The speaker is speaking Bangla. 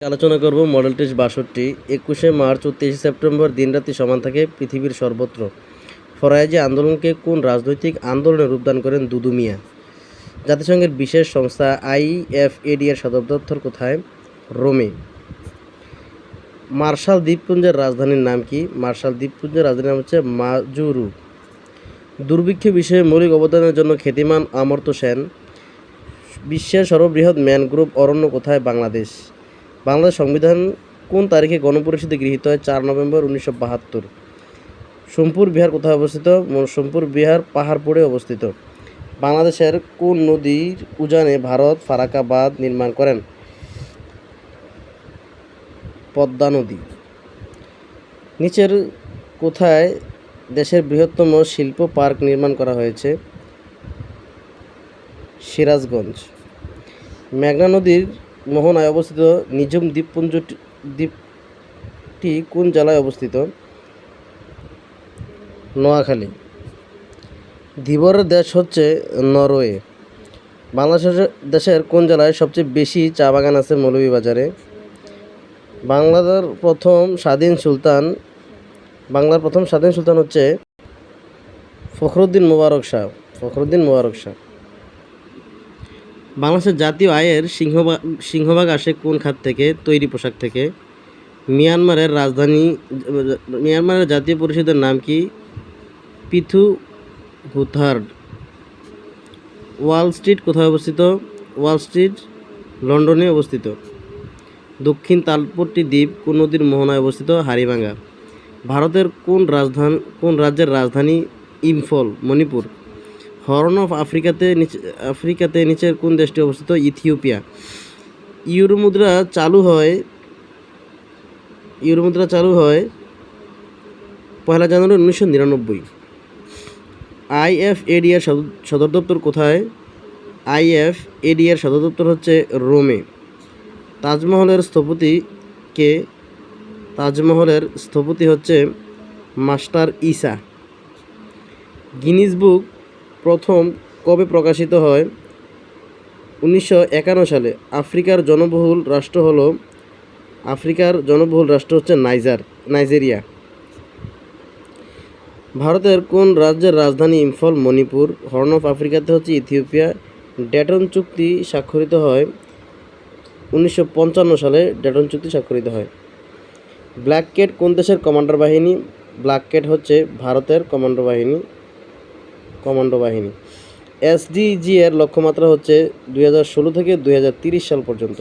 আলোচনা করব মডেল টেস্ট ৬২ ২১শে মার্চ ও ২৩শে সেপ্টেম্বর দিনরাত্রি সমান থাকে পৃথিবীর সর্বত্র। ফরাজি আন্দোলনকে কোন রাজনৈতিক আন্দোলনে রূপদান করেন দুদু মিয়া? জাতিসংঘের বিশেষ সংস্থা IFAD এর সদর দপ্তর কোথায়? রোমে। মার্শাল দ্বীপপুঞ্জের রাজধানীর নাম কি? মার্শাল দ্বীপপুঞ্জের রাজধানীর নাম হচ্ছে মাজুরু। দুর্ভিক্ষ বিষয়ে মৌলিক অবদানের জন্য খ্যাতিমান অমর্ত্য সেন। বিশ্বের সর্ববৃহৎ ম্যানগ্রোভ অরণ্য কোথায়? বাংলাদেশ। বাংলাদেশ সংবিধান কোন তারিখে গণপরিষদে গৃহীত হয়? ৪ নভেম্বর ১৯৭২। সোমপুর বিহার কোথায় অবস্থিত? সোমপুর বিহার পাহাড়পুরে অবস্থিত। বাংলাদেশের কোন নদীর উজানে ভারত ফারাক্কা বাঁধ নির্মাণ করেন? পদ্মা নদী। নিচের কোথায় দেশের বৃহত্তম শিল্প পার্ক নির্মাণ করা হয়েছে? সিরাজগঞ্জ। মেঘনা নদীর মোহনায় অবস্থিত নিঝুম দ্বীপটি কোন জেলায় অবস্থিত? নোয়াখালী। ধীবরের দেশ হচ্ছে নরওয়ে। দেশের কোন জেলায় সবচেয়ে বেশি চা বাগান আছে? মৌলভীবাজারে। বাংলার প্রথম স্বাধীন সুলতান হচ্ছে ফখরুদ্দীন মোবারক শাহ। বাংলাদেশের জাতীয় আয়ের সিংহভাগ আসে কোন খাত থেকে? তৈরি পোশাক থেকে। মিয়ানমারের জাতীয় পরিষদের নাম কি? পিথুহুথার্ড। ওয়াল স্ট্রিট কোথায় অবস্থিত? ওয়াল স্ট্রিট লন্ডনে অবস্থিত। দক্ষিণ তালপট্টি দ্বীপ কোন নদীর মোহনায় অবস্থিত? হাড়িভাঙ্গা। ভারতের কোন রাজ্যের রাজধানী? ইম্ফল, মণিপুর। হর্ন অফ আফ্রিকাতে নিচের কোন দেশটি অবস্থিত? ইথিওপিয়া। ইউরো মুদ্রা চালু হয় ১ জানুয়ারি ১৯৯৯। IFAD এর সদর দপ্তর কোথায়? IFAD এর সদর দপ্তর হচ্ছে রোমে। তাজমহলের স্থপতি কে? তাজমহলের স্থপতি হচ্ছে মাস্টার ঈসা। গিনিস বুক প্রথম কবে প্রকাশিত হয়? ১৯৫১ সালে। আফ্রিকার জনবহুল রাষ্ট্র হচ্ছে নাইজেরিয়া। ভারতের কোন রাজ্যের রাজধানী? ইম্ফল, মণিপুর। হর্ন অফ আফ্রিকাতে হচ্ছে ইথিওপিয়া। ডেটন চুক্তি স্বাক্ষরিত হয় ১৯৫৫ সালে। ডেটন চুক্তি স্বাক্ষরিত হয়। ব্ল্যাক ক্যাট কোন দেশের কমান্ডার বাহিনী? ব্ল্যাক ক্যাট হচ্ছে ভারতের কমান্ডো বাহিনী। SDG এর লক্ষ্যমাত্রা হচ্ছে ২০১৬ থেকে ২০৩০ সাল পর্যন্ত।